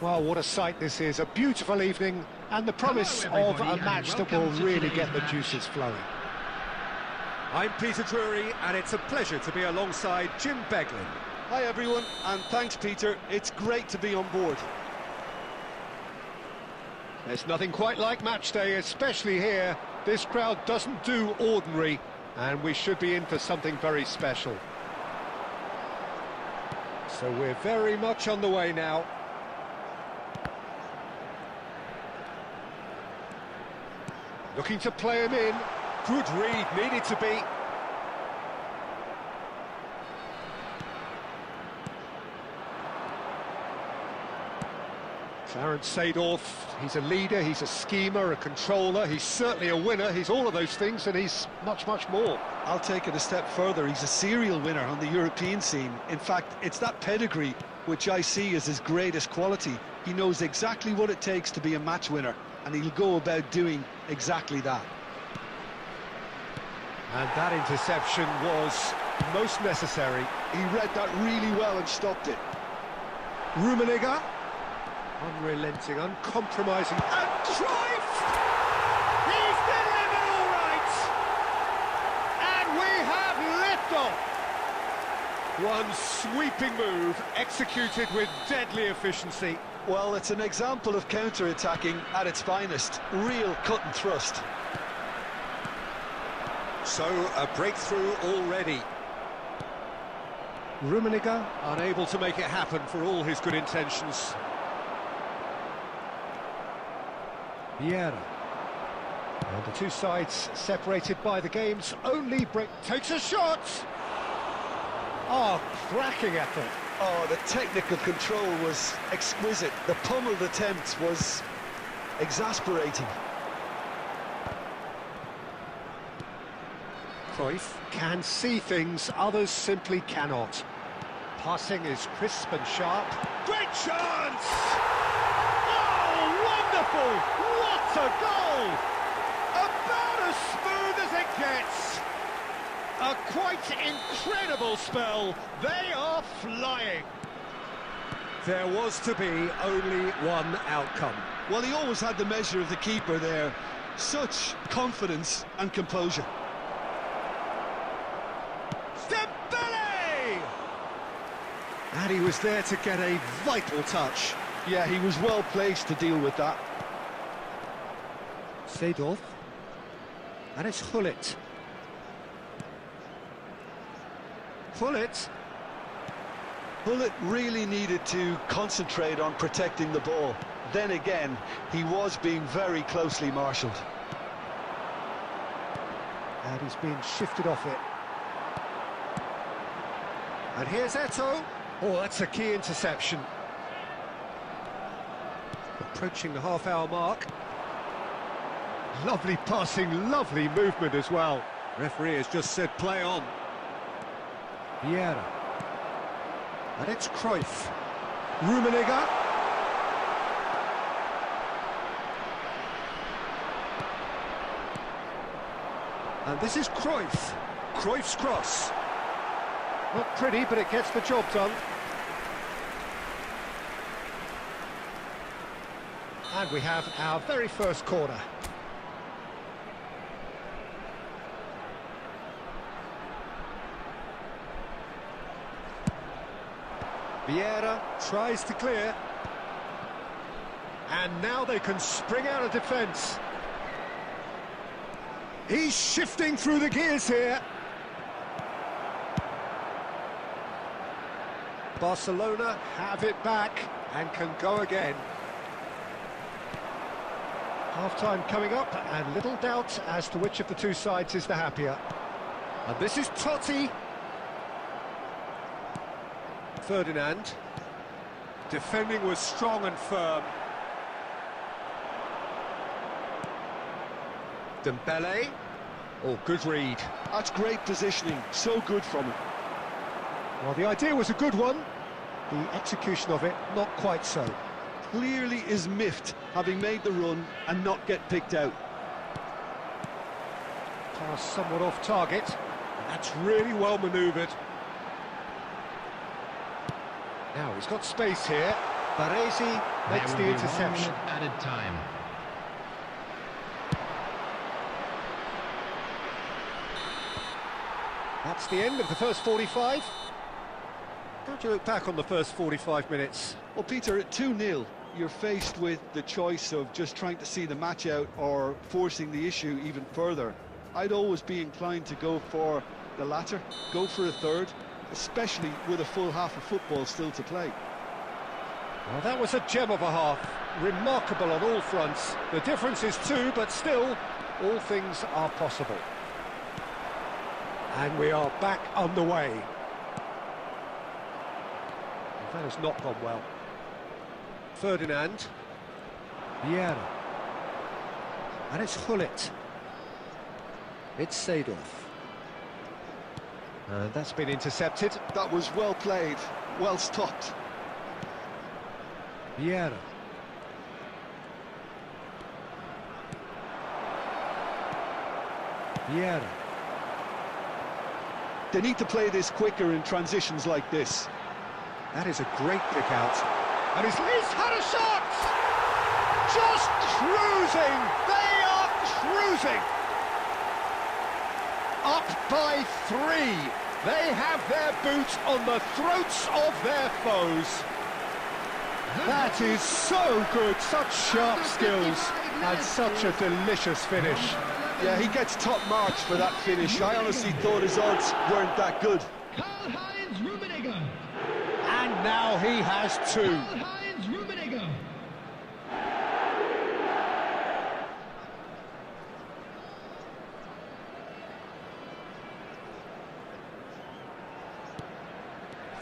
Well, what a sight this is. A beautiful evening and the promise of a match that will really get the juices flowing. I'm Peter Drury, and it's a pleasure to be alongside Jim Beglin. Hi everyone, and thanks Peter. It's great to be on board. There's nothing quite like match day, especially here. This crowd doesn't do ordinary, and we should be in for something very special. So we're very much on the way now. Looking to play him in. Good read, needed to be. Clarence Seedorf, he's a leader, he's a schemer, a controller, he's certainly a winner, he's all of those things, and he's much, much more. I'll take it a step further. He's a serial winner on the European scene. In fact, it's that pedigree which I see as his greatest quality. He knows exactly what it takes to be a match winner, and he'll go about doing exactly that. And that interception was most necessary. He read that really well and stopped it. Rummenigge, unrelenting, uncompromising, and Cruyff! He's delivered all right! And we have liftoff! One sweeping move, executed with deadly efficiency. Well, it's an example of counter-attacking at its finest. Real cut and thrust. So, a breakthrough already. Rummenigge, Unable to make it happen for all his good intentions. Vieira. And the two sides separated by the game's only break. Takes a shot! Oh, cracking effort. Oh, the technical control was exquisite. The pummeled attempt was exasperating. Cruyff can see things others simply cannot. Passing is crisp and sharp. Great chance! Oh, wonderful! What a goal! About as smooth as it gets. A quite incredible spell. They are flying. There was to be only one outcome. Well, he always had the measure of the keeper there. Such confidence and composure. And he was there to get a vital touch. Yeah, he was well placed to deal with that. Seedorf. And it's Gullit. Gullit. Gullit really needed to concentrate on protecting the ball. Then again, he was being very closely marshalled. And he's being shifted off it. And here's Eto'o. Oh, that's a key interception. Approaching the half-hour mark. Lovely passing, lovely movement as well. Referee has just said play on. Vieira. And it's Cruyff. Rummenigge. And this is Cruyff. Cruyff's cross. Not pretty, but it gets the job done. And we have our very first corner. Vieira tries to clear. And now they can spring out of defence. He's shifting through the gears here. Barcelona have it back and can go again. Half-time coming up, and little doubt as to which of the two sides is the happier. And this is Totti. Ferdinand. Defending was strong and firm. Dembele. Oh, good read. That's great positioning, so good from him. Well, the idea was a good one. The execution of it, not quite so. Clearly is miffed, having made the run and not get picked out. Pass somewhat off target. And that's really well manoeuvred. Now he's got space here. Baresi makes the interception. Added time. That's the end of the first 45. How do you look back on the first 45 minutes? Well, Peter, at 2-0, you're faced with the choice of just trying to see the match out or forcing the issue even further. I'd always be inclined to go for the latter, go for a third, especially with a full half of football still to play. Well, that was a gem of a half. Remarkable on all fronts. The difference is 2, but still, all things are possible. And we are back underway. That has not gone well. Ferdinand. Vieira. And it's Hullet. It's Seedorf. And that's been intercepted. That was well played, well stopped. Vieira. Vieira. They need to play this quicker in transitions like this. That is a great pick out. And he's had a shot! Just cruising! They are cruising! Up by 3. They have their boots on the throats of their foes. That is so good, such sharp skills, and such a delicious finish. Yeah, he gets top marks for that finish. I honestly thought his odds weren't that good. And now he has 2.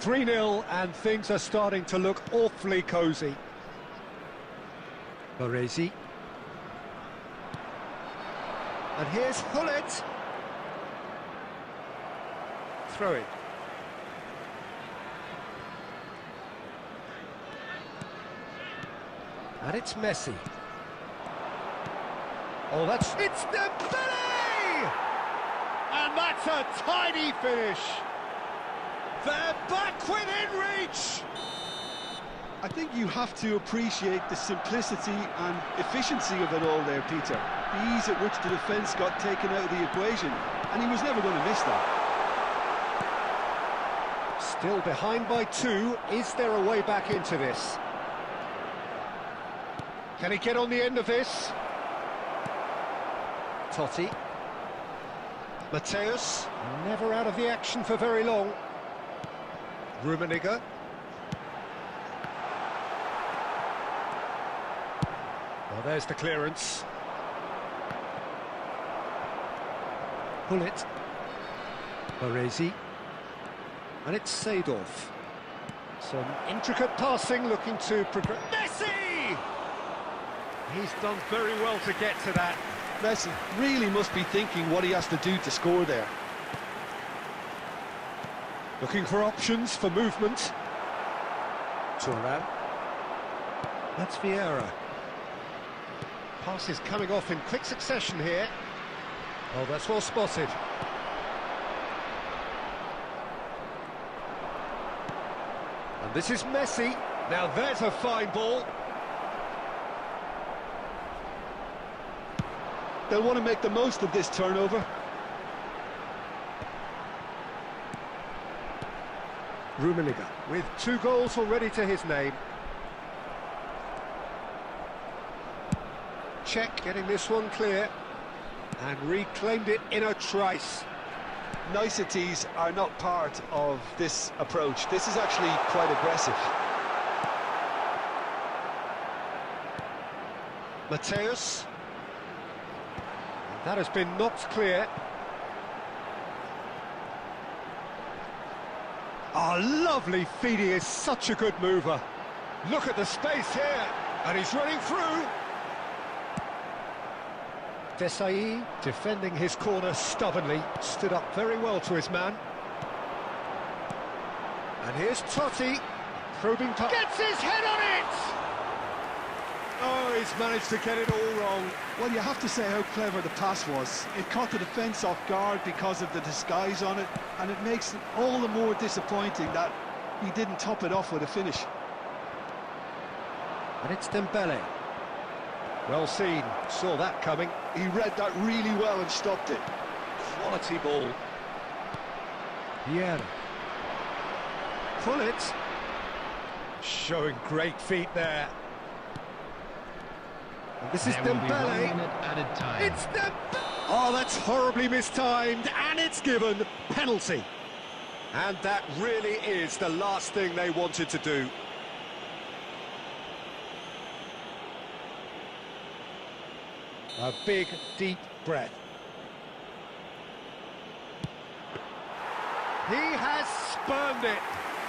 (3-0) and things are starting to look awfully cosy. Baresi. And here's Hullet. Throw it. And it's Messi. Oh, it's Dembele! And that's a tiny finish. They're back within reach! I think you have to appreciate the simplicity and efficiency of it all there, Peter. The ease at which the defence got taken out of the equation, and he was never going to miss that. Still behind by 2. Is there a way back into this? Can he get on the end of this? Totti. Mateus, never out of the action for very long. Rummenigge. Well, there's the clearance. Hullet. Baresi. And it's Seedorf. Some intricate passing, looking to progress. Messi! He's done very well to get to that. Messi really must be thinking what he has to do to score there. Looking for options for movement. Thuram. That's Vieira. Passes coming off in quick succession here. Oh, that's well spotted. And this is Messi. Now there's a fine ball. They'll want to make the most of this turnover. Rummenigge with 2 goals already to his name. Czech getting this one clear and reclaimed it in a trice. Niceties are not part of this approach. This is actually quite aggressive. Mateus. That has been knocked clear. Oh, lovely feed. He is such a good mover. Look at the space here, and he's running through. Desai defending his corner stubbornly, stood up very well to his man. And here's Totti, probing top. Gets his head on it! Oh, he's managed to get it all wrong. Well, you have to say how clever the pass was. It caught the defence off guard because of the disguise on it, and it makes it all the more disappointing that he didn't top it off with a finish. And it's Dembele. Well seen, saw that coming. He read that really well and stopped it. Quality ball. Vieira. Pull it. Showing great feet there. And this is Dembele. It's Dembele. Oh, that's horribly mistimed, and it's given penalty. And that really is the last thing they wanted to do. A big, deep breath. He has spurned it.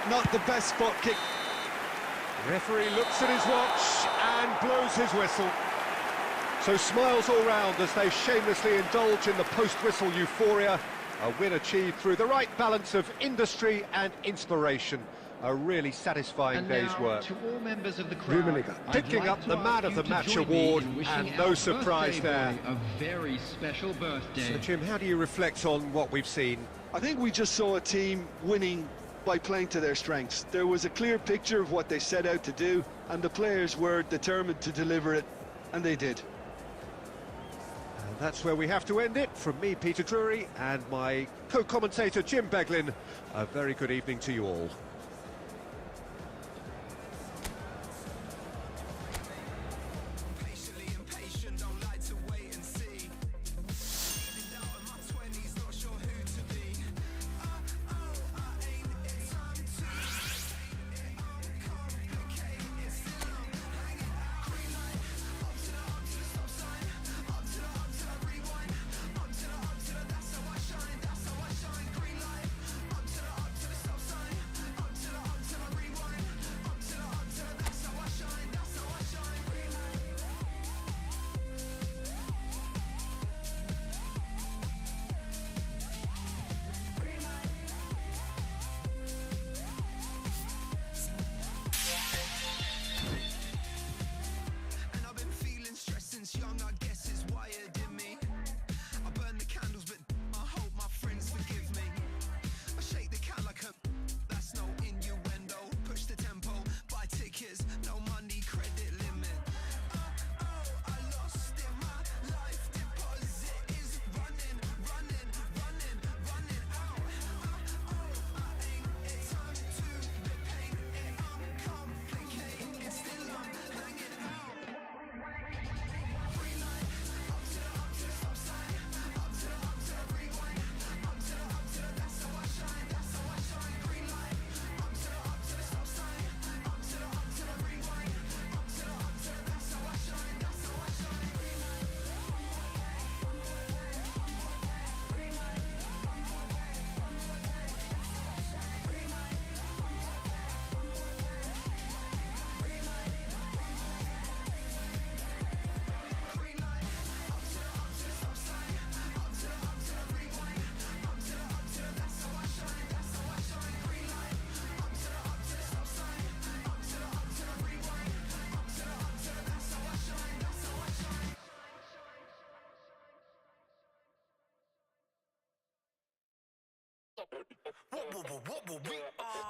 Not the best spot kick. Referee looks at his watch and blows his whistle. So smiles all round as they shamelessly indulge in the post-whistle euphoria. A win achieved through the right balance of industry and inspiration. A really satisfying day's work. To all members of the crowd, picking up the Man of the Match award, and no surprise there. A very special birthday. So Jim, how do you reflect on what we've seen? I think we just saw a team winning by playing to their strengths. There was a clear picture of what they set out to do, and the players were determined to deliver it, and they did. And that's where we have to end it. From me, Peter Drury, and my co-commentator, Jim Beglin. A very good evening to you all.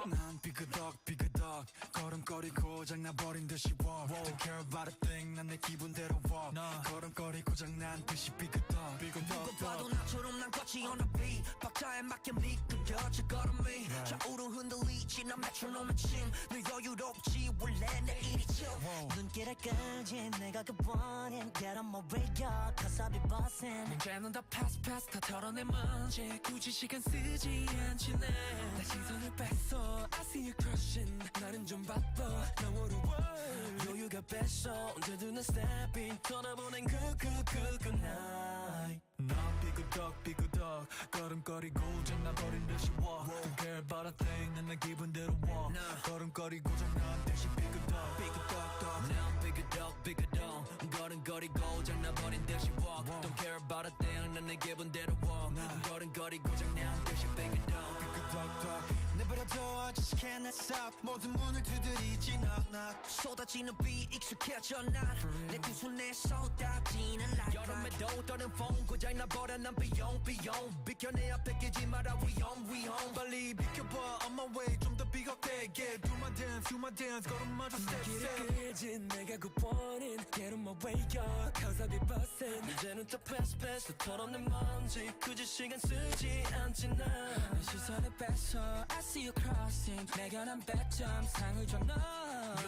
난 삐그덕 걸음걸이 고장나버린 듯이 walk Don't care about a thing 난 내 기분대로 walk 걸음걸이 고장난 듯이 삐그덕 누가 봐도 나처럼 난 걷지 on a beat 박자에 맞게 미끄러져 걸음이 좌우로 흔들리지 난 메트로놈의 침늘 여유롭지 원래 내 일이죠 눈길을 끄지 내가 그 원인 Get on my radio cause I'll be bossing 문제는 다 pass 다 털어내 먼지 굳이 시간 쓰지 않지 내 시선을 뺐어 I see you crushing 나는 좀 바빠 나 어려워 여유가 뺐어 언제든 내 스텝인 떠나보낸 good night 나 삐그덕 걸음걸이 고장나버린 듯이 walk Don't care about a thing 난 내 기분대로 walk 걸음걸이 고장난 듯이 삐그덕 난 삐그덕 걸음걸이 고장나버린 듯이 walk Don't care about a thing 난 내 기분대로 walk 걸음걸이 고장난 듯이 삐그덕 내 발에 비어도 I just cannot stop 모든 문을 두드리지 knock 쏟아지는 비 익숙해져 난내 두 손에 쏟아지는 light 여름에도 떠는 风고장나버려 난 비용 비켜내 앞에 끼지 마라 위험 빨리 비켜봐 on my way 좀 더 비겁되게 do my dance 걸음마저 step 길을 끄진 내가 굿보는 get on my way up cause I be bustin' 이제는 또 패스 털어낸 먼지 굳이 시간 쓰지 않지 난 시선을 뺏어 I see you crossing 내가 난 100점 상을 줘 너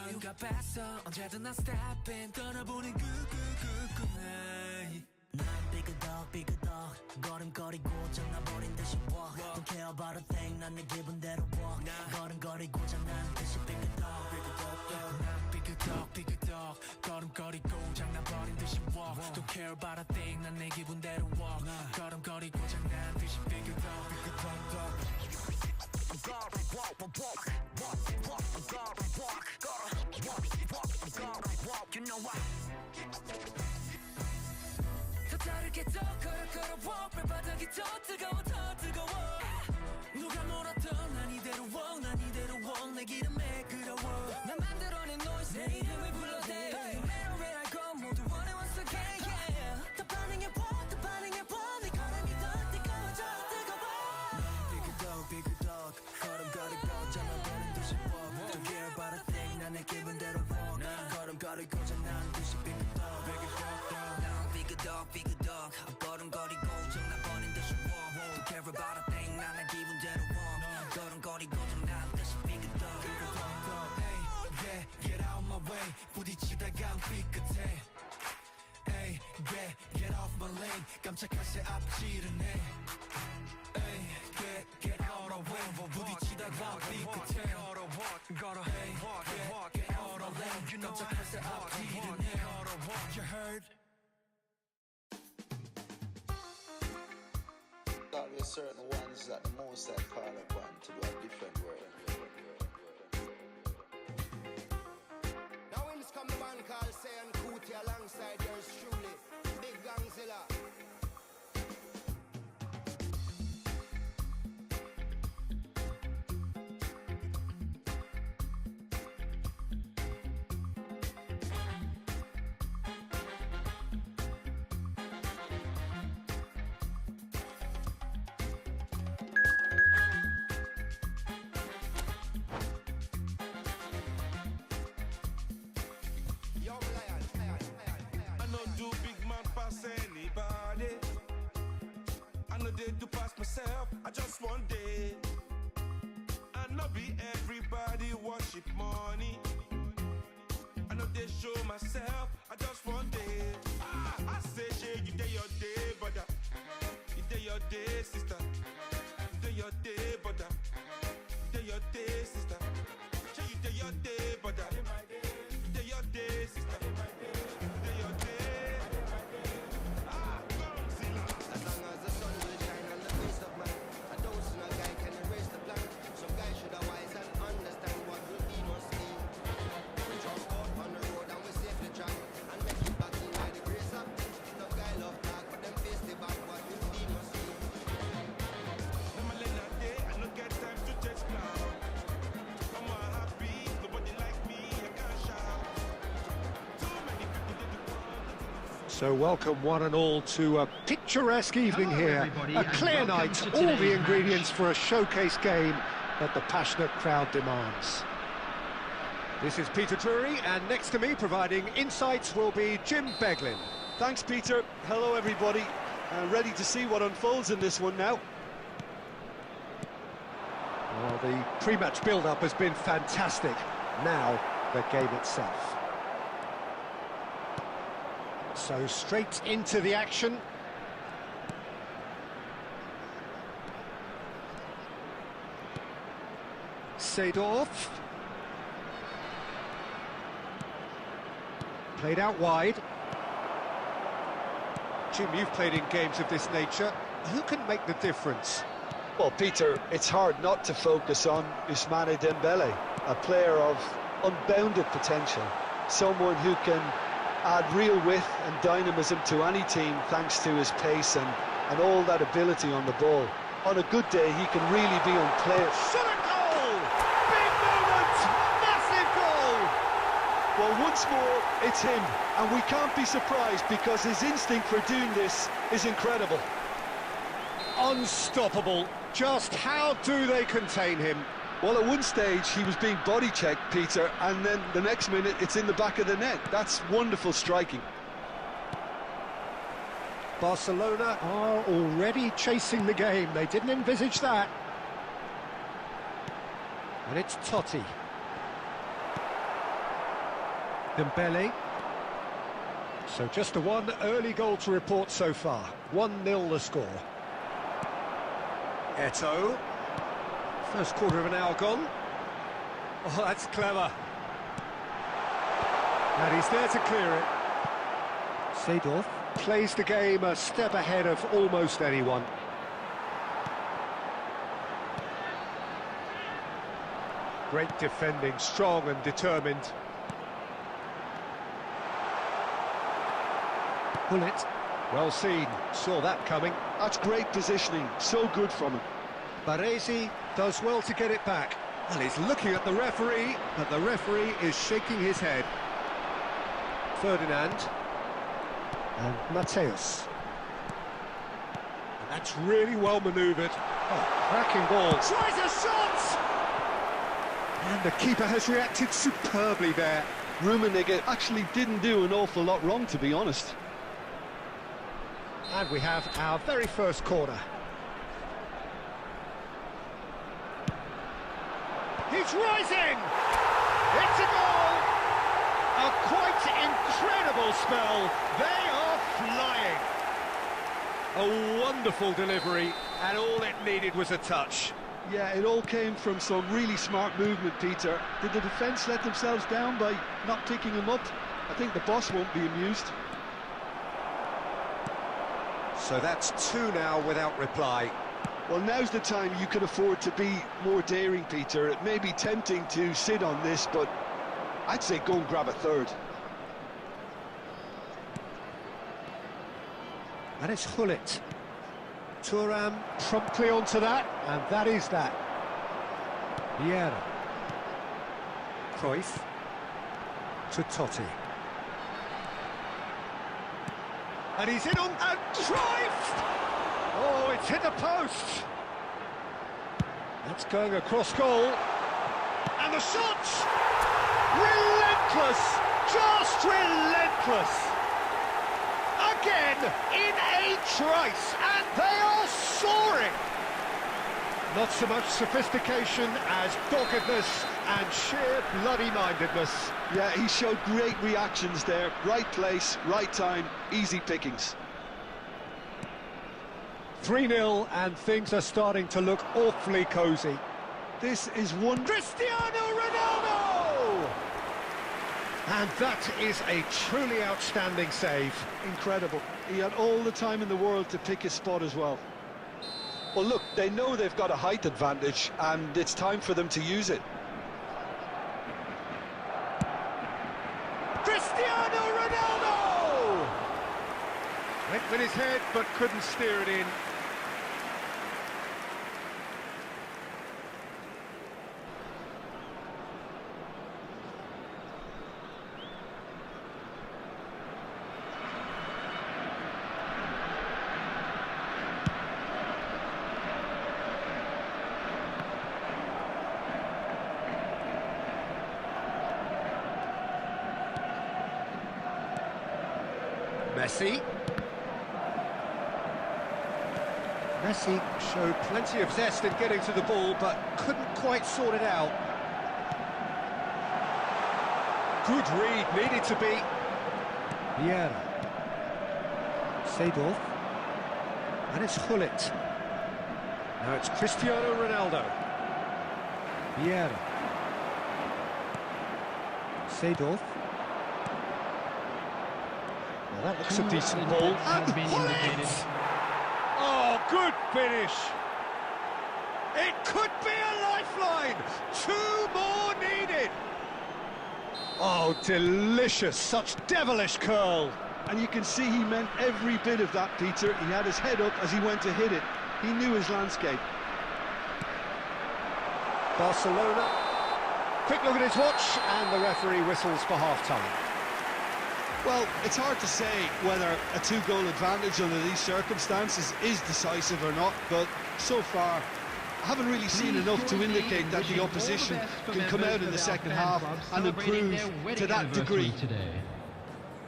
여유가 뺐어 언제든 난 stepping 떠나보는 난 삐그덕 걸음거리고 장나버린 듯이 walk Don't care about a thing 난 내 기분대로 walk 걸음거리고 장난 듯이 삐그덕 난 삐그덕 걸음거리고 장나버린 듯이 walk Don't care about a thing 난 내 기분대로 walk 걸음거리고 장난 듯이 삐그덕 You know what? 더 다르게 더 걸어 발바닥이 더 뜨거워 누가 뭐라던 난 이대로 walk 내 기름에 끓어워 난 만들어낸 noise 내 이름을 불러대 Where I go 모두 원해 once again yeah 더 반응해봐 네 걸음이 더 뜨거워져 삐그덕 걸음거리고 장난버린 듯이 walk Don't care about a thing 난 내 기분대로 walk 걸음거리고 장난 듯이 삐그덕 걸음거리고 장난버린 듯이 walk Don't care about a thing 난 내 기분대로 walk 걸음거리고 장난 듯이 삐그덕 Hey, get out my way 부딪히다가 삐끗해 Hey, get off my lane 깜짝할 새 앞지르네 Hey, get out of way 부딪히다가 삐끗해 걸어 Hey, get out of lane 깜짝할 새 앞지르네 You heard? There's certain ones that the most I call upon to do a different work. Now in this come the man called Sayan Kuti alongside yours truly, Big Gangzilla. Anybody, I know they do pass myself. I just one day, I know be everybody worship money. I know they show myself. I just one day. I say, yeah, you day your day, brother. You day your day, sister. You day your day, brother. You day your day, sister. Yeah, you day your day, brother. You day your day, sister. You day your day. So welcome one and all to a picturesque evening here, a clear night, all the ingredients for a showcase game that the passionate crowd demands. This is Peter Drury, and next to me providing insights will be Jim Beglin. Thanks, Peter. Hello, everybody. Ready to see what unfolds in this one now. Well, the pre-match build-up has been fantastic. Now, the game itself. So straight into the action. Seedorf. Played out wide. Jim, you've played in games of this nature. Who can make the difference? Well, Peter, it's hard not to focus on Ousmane Dembele, a player of unbounded potential, someone who can add real width and dynamism to any team thanks to his pace and all that ability on the ball. On a good day, he can really be unplayable. Shot a goal! Well, once more, it's him, and we can't be surprised because his instinct for doing this is incredible. Unstoppable. Just how do they contain him? Well, at one stage, he was being body-checked, Peter, and then the next minute, it's in the back of the net. That's wonderful striking. Barcelona are already chasing the game. They didn't envisage that. And it's Totti. Dembele. So just a one early goal to report so far. 1-0 the score. Eto'o. First quarter of an hour gone. Oh, that's clever. And he's there to clear it. Seedorf plays the game a step ahead of almost anyone. Great defending, strong and determined. Bullet, well seen, saw that coming. That's great positioning, so good from him. Baresi does well to get it back. And he's looking at the referee, but the referee is shaking his head. Ferdinand. And Mateus. And that's really well manoeuvred. Oh, cracking ball. Tries a shot! And the keeper has reacted superbly there. Rummenigge actually didn't do an awful lot wrong, to be honest. And we have our very first corner. He's rising! It's a goal! A quite incredible spell. They are flying. A wonderful delivery, and all it needed was a touch. Yeah, it all came from some really smart movement, Peter. Did the defence let themselves down by not picking him up? I think the boss won't be amused. So that's two now without reply. Well, now's the time you can afford to be more daring, Peter. It may be tempting to sit on this, but I'd say go and grab a third. And it's Hullet. Thuram promptly onto that, and that is that. Vieira. Cruyff. To Totti. And he's in on... and Cruyff! Oh, it's hit the post! That's going across goal. And the shot! Relentless! Just relentless! Again, in a trice, and they are soaring! Not so much sophistication as doggedness and sheer bloody-mindedness. Yeah, he showed great reactions there. Right place, right time, easy pickings. 3-0, and things are starting to look awfully cosy. This is one... Cristiano Ronaldo! And that is a truly outstanding save. Incredible. He had all the time in the world to pick his spot as well. Well, look, they know they've got a height advantage, and it's time for them to use it. Cristiano Ronaldo! Went with his head, but couldn't steer it in. Messi showed plenty of zest in getting to the ball, but couldn't quite sort it out. Good read, needed to be. Vieira. Seedorf. And it's Hullet. Now it's Cristiano Ronaldo. Vieira. Seedorf. Well, that looks a decent ball. Has been indicated. Oh, good finish! It could be a lifeline! 2 more needed! Oh, delicious! Such devilish curl! And you can see he meant every bit of that, Peter. He had his head up as he went to hit it. He knew his landscape. Barcelona Quick look at his watch, and the referee whistles for half-time. Well, it's hard to say whether a two-goal advantage under these circumstances is decisive or not, but so far I haven't really seen enough to indicate that the opposition can come out in the second half and improve to that degree.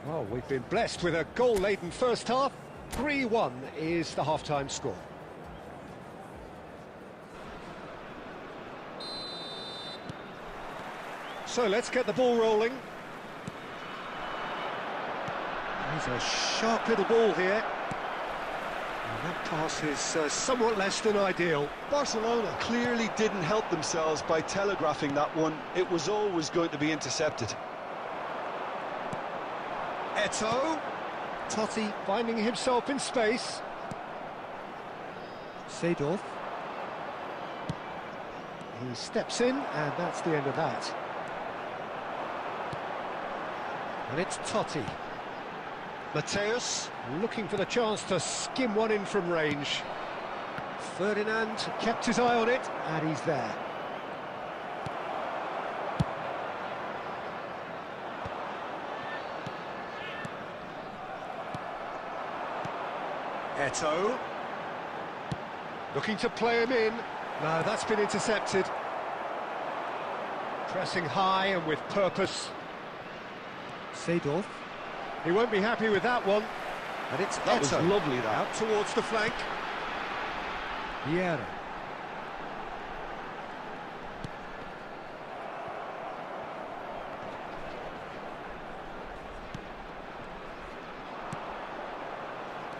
Well, we've been blessed with a goal-laden first half. 3-1 is the half-time score. So let's get the ball rolling. He's a sharp little ball here. And that pass is somewhat less than ideal. Barcelona clearly didn't help themselves by telegraphing that one. It was always going to be intercepted. Eto'o. Totti finding himself in space. Seedorf. He steps in, and that's the end of that. And it's Totti. Mateus looking for the chance to skim one in from range. Ferdinand kept his eye on it, and he's there. Eto'o. Looking to play him in. No, that's been intercepted. Pressing high and with purpose. Seedorf. He won't be happy with that one. And it's That was Eto'o. lovely, that. Out towards the flank. Vieira.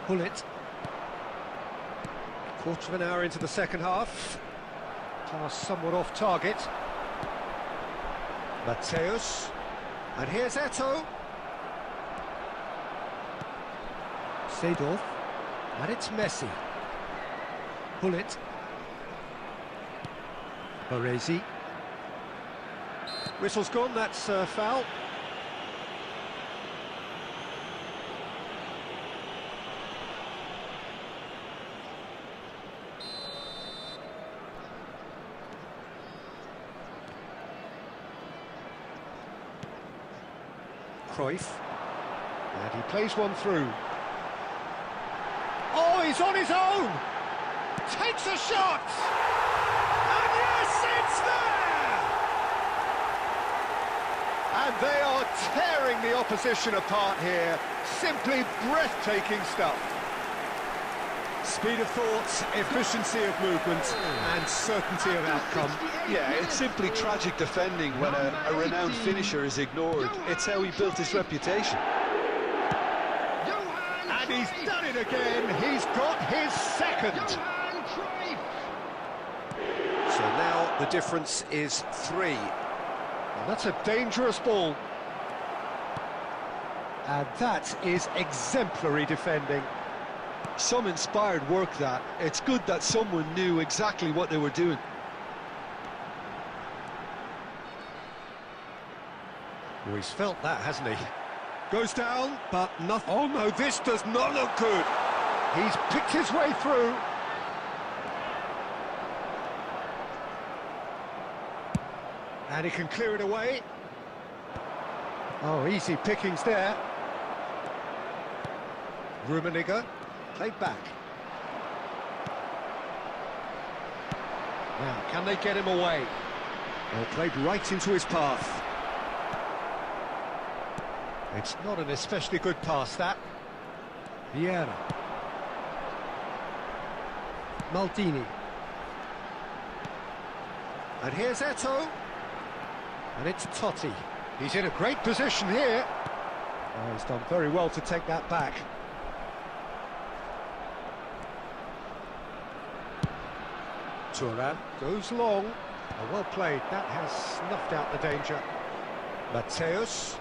Pull it. Quarter of an hour into the second half. Pass somewhat off target. Mateus. And here's Eto'o. Seedorf. And it's Messi. Pull it. Baresi. Whistle's gone, that's foul. Cruyff. And he plays one through. Oh, he's on his own! Takes a shot! And yes, it's there! And they are tearing the opposition apart here. Simply breathtaking stuff. Speed of thought, efficiency of movement, and certainty of outcome. Yeah, it's simply tragic defending when a renowned finisher is ignored. It's how he built his reputation. And he's done it again. He's got his second. So now the difference is 3. And that's a dangerous ball. And that is exemplary defending. Some inspired work, that. It's good that someone knew exactly what they were doing. Oh, he's felt that, hasn't he? Goes down, but nothing. Oh no, this does not look good. He's picked his way through. And he can clear it away. Oh, easy pickings there. Rummenigge, played back. Now, can they get him away? Well, played right into his path. It's not an especially good pass, that. Vieira. Maldini. And here's Eto'o. And it's Totti. He's in a great position here. Oh, he's done very well to take that back. Thuram goes long. Oh, well played. That has snuffed out the danger. Mateus.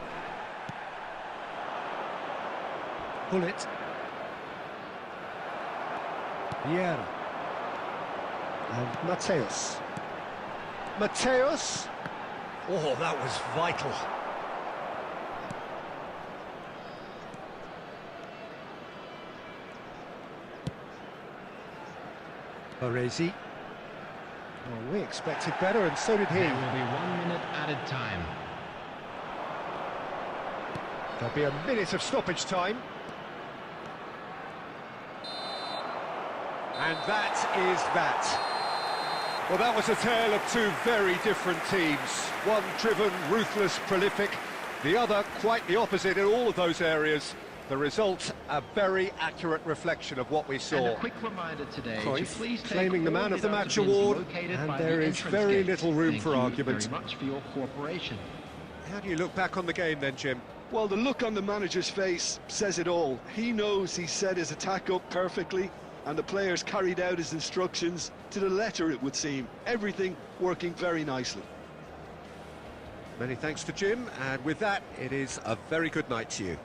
Pull it. Vieira. And Mateus. Mateus. Oh, that was vital. Baresi. Well, we expected better, and so did he. There will be 1 minute added time. There'll be a minute of stoppage time. And that is that. Well, that was a tale of two very different teams. One driven, ruthless, prolific. The other quite the opposite in all of those areas. The result, a very accurate reflection of what we saw. And a quick reminder today to Cruyff please take claiming the all man of the match bins award, located and by there the is entrance very gate. little room Thank for you argument. very much for your cooperation. How do you look back on the game then, Jim? Well, the look on the manager's face says it all. He knows he set his attack up perfectly, and the players carried out his instructions to the letter, it would seem. Everything working very nicely. Many thanks to Jim, and with that, it is a very good night to you.